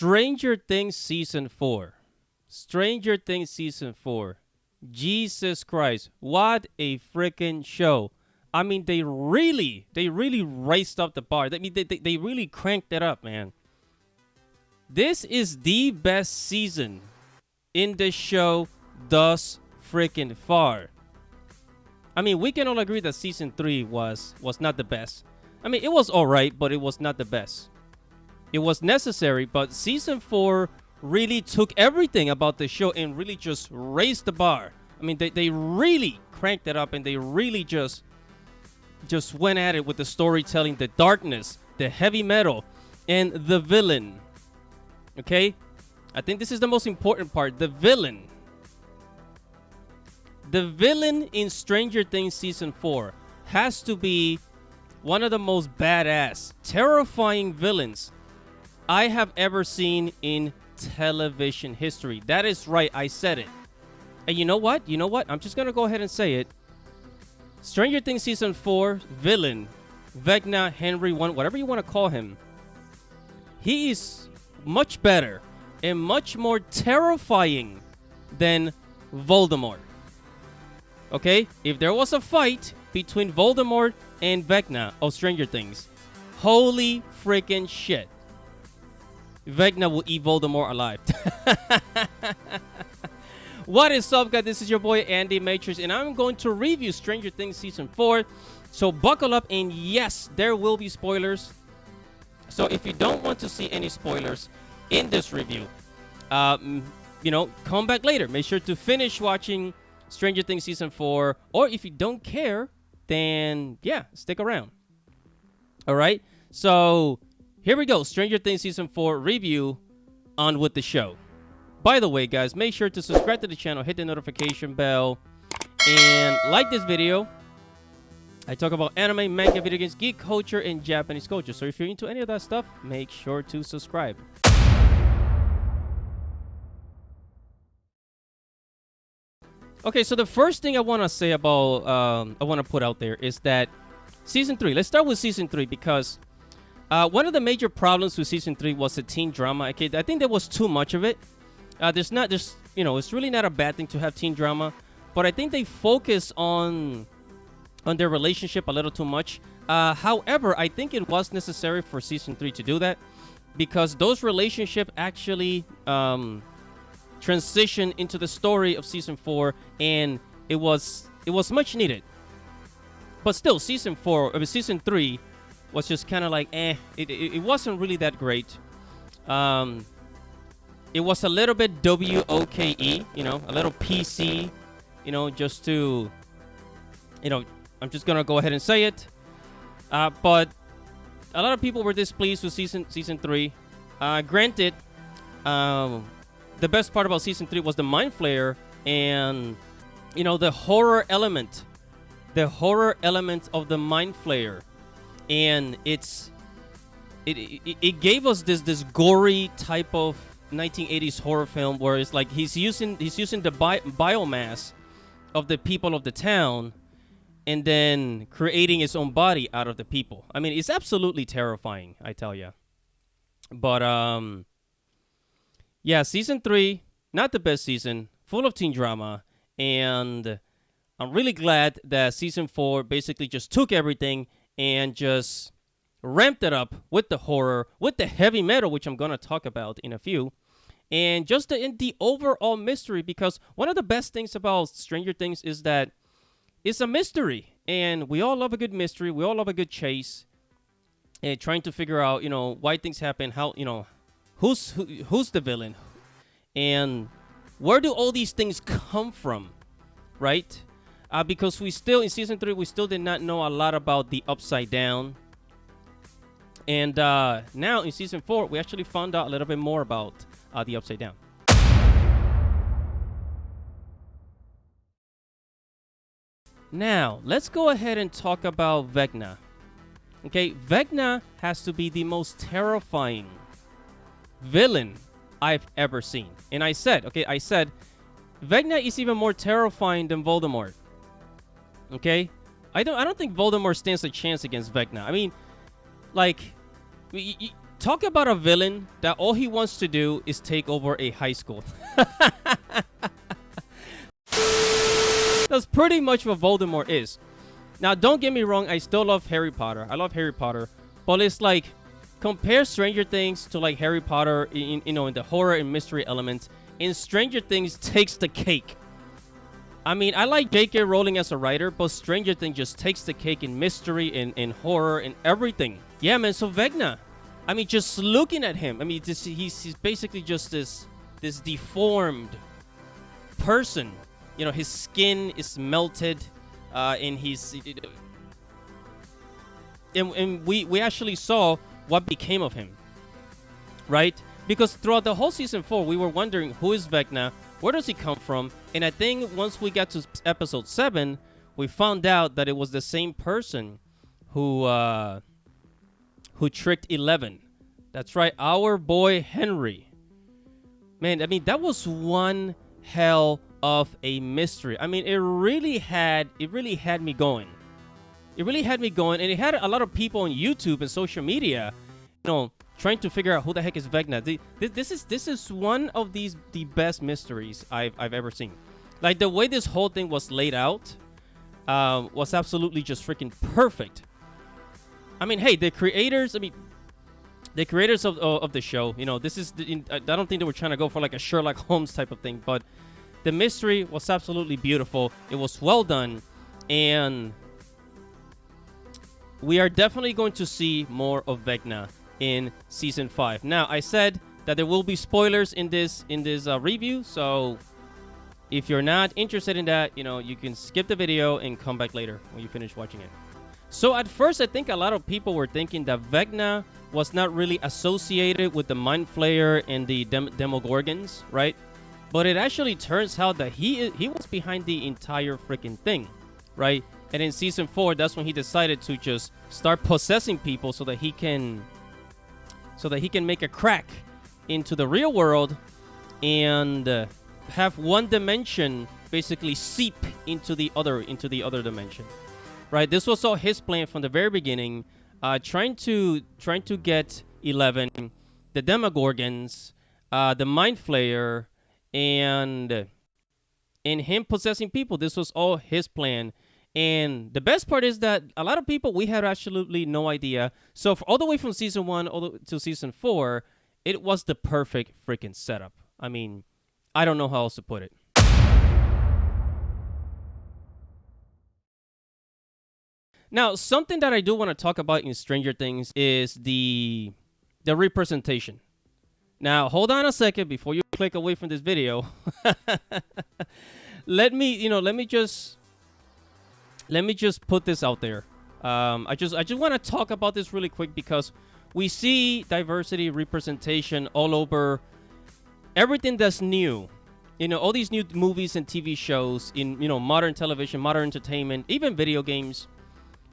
Stranger Things Season 4. Stranger Things Season 4. Jesus Christ. What a freaking show. I mean, they really raised up the bar. I mean, they really cranked it up, man. This is the best season in the show thus freaking far. I mean, we can all agree that Season 3 was not the best. I mean, it was alright, but it was not the best. It was necessary, but Season 4 really took everything about the show and really just raised the bar. I mean, they really cranked it up, and they really just went at it with the storytelling, the darkness, the heavy metal, and the villain. Okay? I think this is the most important part. The villain. The villain in Stranger Things Season 4 has to be one of the most badass, terrifying villains I have ever seen in television history. That is right, I said it. And you know what? I'm just going to go ahead and say it. Stranger Things Season 4 villain, Vecna, Henry 1, whatever you want to call him, he is much better and much more terrifying than Voldemort. Okay? If there was a fight between Voldemort and Vecna of Stranger Things, holy freaking shit, Vecna will eat Voldemort alive. What is up, guys? This is your boy Andy Matrix, and I'm going to review Stranger Things Season 4. So buckle up, and yes, there will be spoilers. So if you don't want to see any spoilers in this review, come back later. Make sure to finish watching Stranger Things Season 4, or if you don't care, then yeah, stick around. All right, so here we go. Stranger Things Season 4 review, on with the show. By the way, guys, make sure to subscribe to the channel, hit the notification bell, and like this video. I talk about anime, manga, video games, geek culture, and Japanese culture. So if you're into any of that stuff, make sure to subscribe. Okay, so the first thing I want to say about, I want to put out there is that Season 3, let's start with Season 3, because one of the major problems with Season 3 was the teen drama. Okay, I think there was too much of it. It's really not a bad thing to have teen drama, but I think they focus on their relationship a little too much. However, I think it was necessary for Season 3 to do that, because those relationships actually transition into the story of Season 4, and it was much needed. But still, Season 3 was just kind of like, it wasn't really that great. It was a little bit WOKE, a little PC, just to, I'm just going to go ahead and say it. But a lot of people were displeased with Season 3. Granted, the best part about Season 3 was the Mind Flayer and, the horror element. The horror element of the Mind Flayer. And it gave us this gory type of 1980s horror film where it's like he's using the biomass of the people of the town and then creating his own body out of the people. I mean, it's absolutely terrifying, I tell you. But yeah, Season 3, not the best season, full of teen drama, and I'm really glad that Season 4 basically just took everything and just ramped it up with the horror, with the heavy metal, which I'm going to talk about in a few, and just the overall mystery, because one of the best things about Stranger Things is that it's a mystery, and we all love a good mystery. We all love a good chase, and trying to figure out, why things happen, how, who's the villain, and where do all these things come from, right? Because in Season 3, we still did not know a lot about the Upside Down. And now in Season 4, we actually found out a little bit more about the Upside Down. Now, let's go ahead and talk about Vecna. Okay, Vecna has to be the most terrifying villain I've ever seen. And I said, Vecna is even more terrifying than Voldemort. Okay? I don't think Voldemort stands a chance against Vecna. I mean, like, talk about a villain that all he wants to do is take over a high school. That's pretty much what Voldemort is. Now, don't get me wrong. I still love Harry Potter. I love Harry Potter. But it's like, compare Stranger Things to like Harry Potter in the horror and mystery elements. And Stranger Things takes the cake. I mean, I like J.K. Rowling as a writer, but Stranger Things just takes the cake in mystery and horror and everything. Yeah, man. So Vecna, I mean, just looking at him, I mean, he's basically just this deformed person. You know, his skin is melted, and we actually saw what became of him, right? Because throughout the whole season 4, we were wondering, who is Vecna? Where does he come from? And I think once we got to episode 7, we found out that it was the same person who tricked 11. That's right, our boy Henry. Man, I mean, that was one hell of a mystery. I mean, it really had me going. It really had me going, and it had a lot of people on YouTube and social media, trying to figure out who the heck is Vecna. This is one of the best mysteries I've ever seen. Like, the way this whole thing was laid out was absolutely just freaking perfect. I mean, hey, the creators of the show, this is I don't think they were trying to go for like a Sherlock Holmes type of thing, but the mystery was absolutely beautiful. It was well done, and we are definitely going to see more of Vecna in season 5. Now, I said that there will be spoilers in this review, so if you're not interested in that, you can skip the video and come back later when you finish watching it. So at first, I think a lot of people were thinking that Vecna was not really associated with the Mind Flayer and the Demogorgons, right? But it actually turns out that he was behind the entire freaking thing, right? And in season 4, that's when he decided to just start possessing people so that he can make a crack into the real world and have one dimension basically seep into the other dimension, right? This was all his plan from the very beginning, trying to get 11, the Demogorgons, the Mind Flayer, and him possessing people. This was all his plan. And the best part is that a lot of people, we had absolutely no idea. So all the way from season 1 all the way to season 4, it was the perfect freaking setup. I mean, I don't know how else to put it. Now, something that I do want to talk about in Stranger Things is the representation. Now, hold on a second before you click away from this video. Let me just put this out there. I just want to talk about this really quick because we see diversity, representation all over everything that's new. All these new movies and TV shows in modern television, modern entertainment, even video games.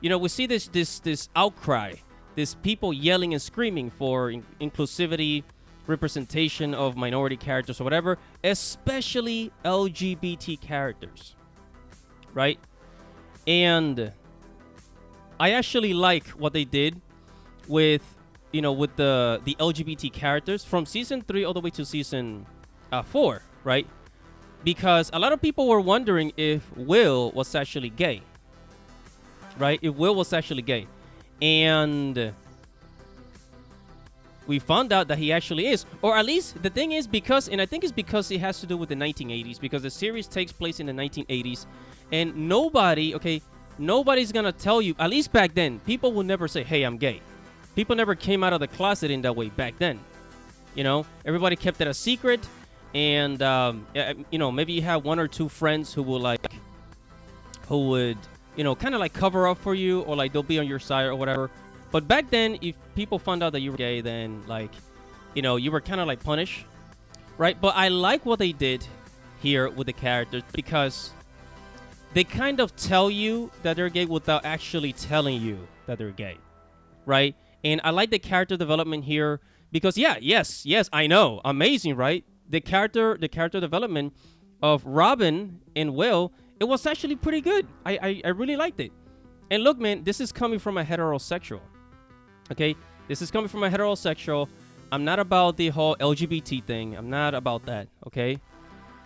We see this outcry, this people yelling and screaming for inclusivity, representation of minority characters or whatever, especially LGBT characters, right? And I actually like what they did with the LGBT characters from season 3 all the way to season 4, right? Because a lot of people were wondering if Will was actually gay, right? If Will was actually gay. And we found out that he actually is. Or at least the thing is I think it's because it has to do with the 1980s, because the series takes place in the 1980s. And nobody's gonna tell you, at least back then, people would never say, hey, I'm gay. People never came out of the closet in that way back then. Everybody kept it a secret. And, maybe you have one or two friends who would kind of like cover up for you, or like they'll be on your side or whatever. But back then, if people found out that you were gay, then you were kind of like punished, right? But I like what they did here with the characters because they kind of tell you that they're gay without actually telling you that they're gay, right? And I like the character development here because, yes, I know, amazing, right? The character development of Robin and Will, it was actually pretty good. I really liked it. And look, man, this is coming from a heterosexual, okay? This is coming from a heterosexual. I'm not about the whole LGBT thing. I'm not about that, okay?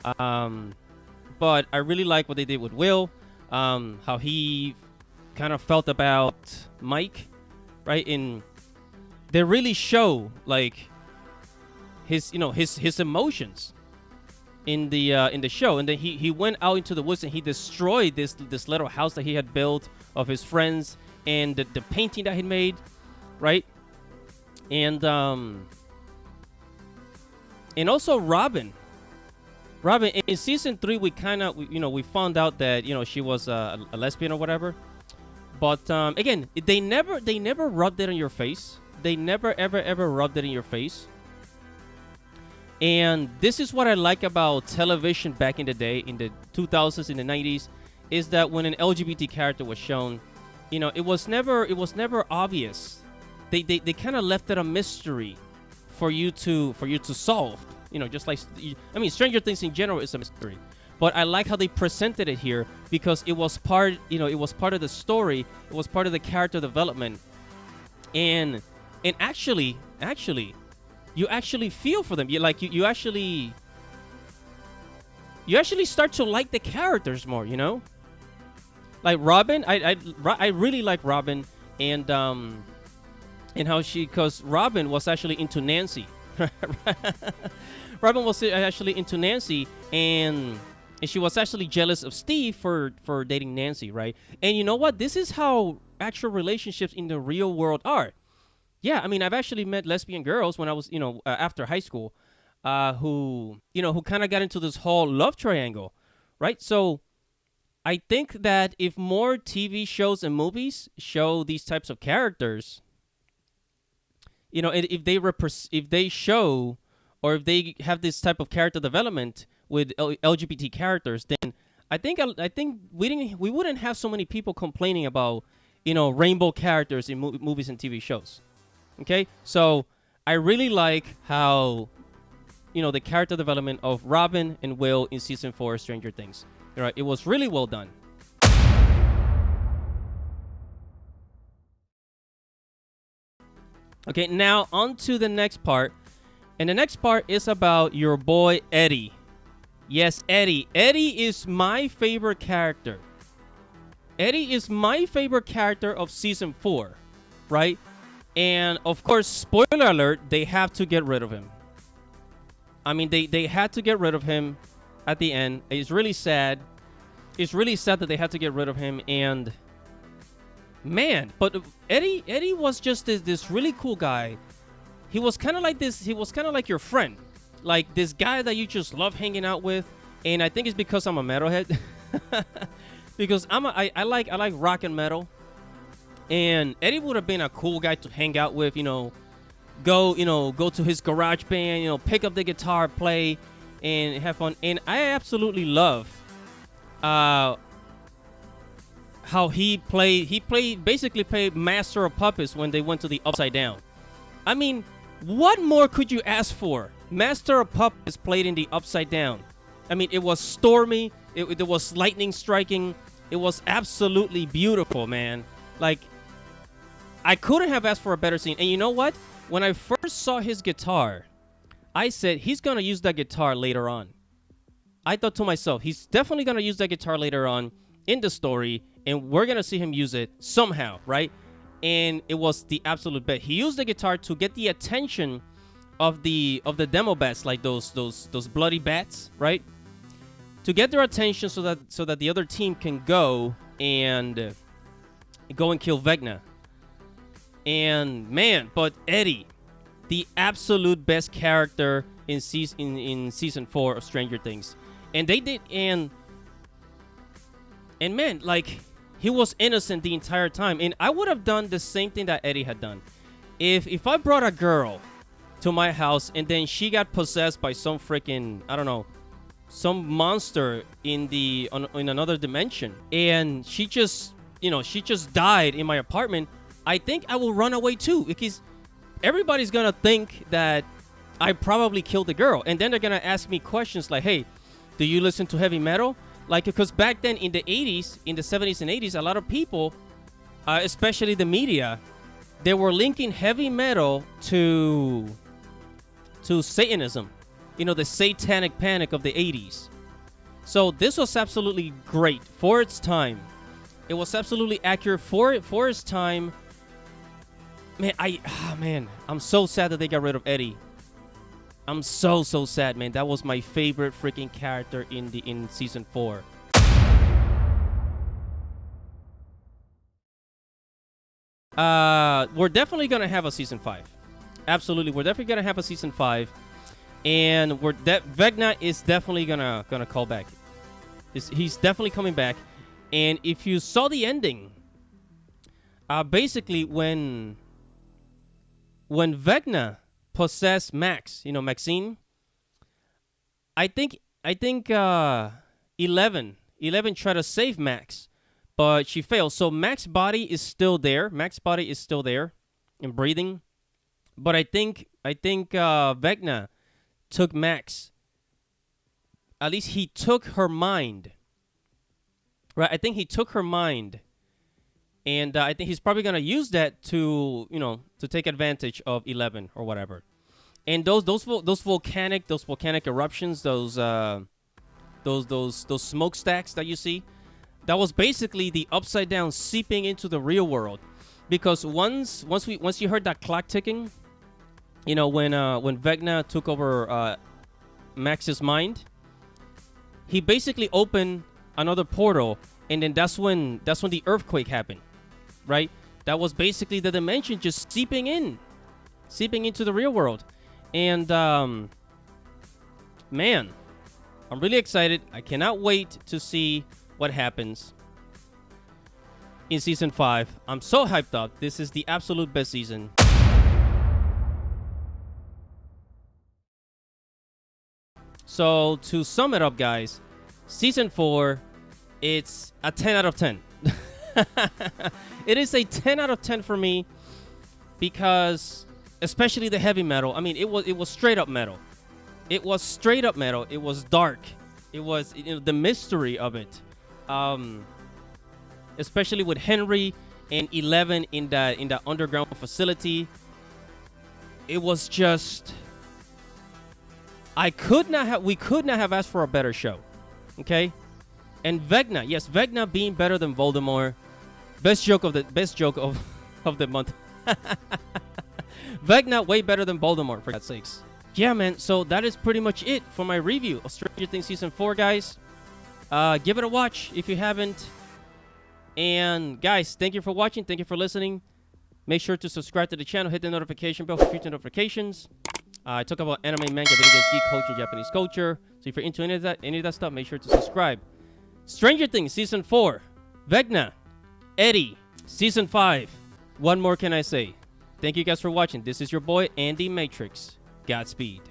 But I really like what they did with Will, how he kind of felt about Mike, right? And they really show like his emotions in the show. And then he went out into the woods and he destroyed this little house that he had built of his friends and the painting that he made, right? And also Robin in season 3 we kind of we found out that she was a lesbian or whatever, but again they never rubbed it in your face. They never ever rubbed it in your face. And this is what I like about television back in the day, in the 2000s, in the 90s, is that when an LGBT character was shown, it was never obvious. They kind of left it a mystery for you to solve. Just like, I mean, Stranger Things in general is a mystery, but I like how they presented it here because it was part of the story. It was part of the character development, and actually, you actually feel for them. You actually start to like the characters more. Like Robin, I really like Robin, and how because Robin was actually into Nancy. Robin was actually into Nancy, and she was actually jealous of Steve for dating Nancy, right? And you know what? This is how actual relationships in the real world are. Yeah, I mean, I've actually met lesbian girls when I was, after high school, who kind of got into this whole love triangle, right? So I think that if more TV shows and movies show these types of characters, if they show or if they have this type of character development with LGBT characters, then I think we wouldn't have so many people complaining about rainbow characters in movies and TV shows. Okay, so I really like how the character development of Robin and Will in season 4 of Stranger Things. Right, it was really well done. Okay, now on to the next part. And the next part is about your boy Eddie. Yes, Eddie. Eddie is my favorite character. Eddie is my favorite character of season 4, right? And of course, spoiler alert, they have to get rid of him. I mean, they had to get rid of him at the end. It's really sad. It's really sad that they had to get rid of him. And man, but Eddie was just this really cool guy. He was kind of like this. He was kind of like your friend, like this guy that you just love hanging out with. And I think it's because I'm a metalhead, because I like rock and metal. And Eddie would have been a cool guy to hang out with. Go to his garage band. Pick up the guitar, play, and have fun. And I absolutely love how he basically played Master of Puppets when they went to the Upside Down. I mean, what more could you ask for? Master of Puppets played in the Upside Down. I mean, it was stormy. There was lightning striking. It was absolutely beautiful, man. Like, I couldn't have asked for a better scene. And you know what? When I first saw his guitar, I said, he's going to use that guitar later on. I thought to myself, he's definitely going to use that guitar later on in the story, and we're going to see him use it somehow, right? And it was the absolute best. He used the guitar to get the attention of the demo bats, like those bloody bats, right? To get their attention so that the other team can go and kill Vecna. And man, but Eddie, the absolute best character in season 4 of Stranger Things. And they did, and man, like, he was innocent the entire time. And I would have done the same thing that Eddie had done. If I brought a girl to my house and then she got possessed by some freaking, I don't know, some monster in another dimension, and she just died in my apartment, I think I will run away too, because everybody's gonna think that I probably killed the girl, and then they're gonna ask me questions like, hey, do you listen to heavy metal? Like, because back then in the 80s, in the 70s and 80s, a lot of people, especially the media, they were linking heavy metal to Satanism, you know, the satanic panic of the 80s. So this was absolutely great for its time. It was absolutely accurate for its time. Man, I'm so sad that they got rid of Eddie. I'm so sad, man. That was my favorite freaking character in season 4. We're definitely gonna have a season 5. Absolutely, we're definitely gonna have a season 5, and Vecna is definitely gonna call back. He's definitely coming back. And if you saw the ending, basically when Vecna possessed Max, you know, Maxine, I think 11 tried to save Max, but she failed. So Max's body is still there. And breathing. But I think Vecna took Max. At least he took her mind. Right? I think he took her mind. And I think he's probably going to use that to take advantage of 11 or whatever. And those volcanic eruptions, those smokestacks that you see, that was basically the upside down seeping into the real world. Because once you heard that clock ticking, you know, when Vecna took over Max's mind, he basically opened another portal, and then that's when the earthquake happened, right? That was basically the dimension just seeping into the real world. And man, I'm really excited. I cannot wait to see what happens in season 5. I'm so hyped up. This is the absolute best season. So to sum it up, guys, season 4, it's a 10 out of 10. It is a 10 out of 10 for me, because especially the heavy metal. I mean, it was straight up metal. It was straight up metal. It was dark. It was, you know, the mystery of it. Especially with Henry and 11 in the underground facility. It was just, we could not have asked for a better show. Okay? And Vecna, yes, Vecna being better than Voldemort. Best joke of the month. Vecna way better than Voldemort, for God's sakes. Yeah, man, so that is pretty much it for my review of Stranger Things Season 4, guys. Give it a watch if you haven't. And, guys, thank you for watching. Thank you for listening. Make sure to subscribe to the channel. Hit the notification bell for future notifications. I talk about anime, manga, video games, geek culture, and Japanese culture. So if you're into any of that stuff, make sure to subscribe. Stranger Things Season 4. Vecna. Eddie. Season 5. What more can I say? Thank you guys for watching. This is your boy, Andy Matrix. Godspeed.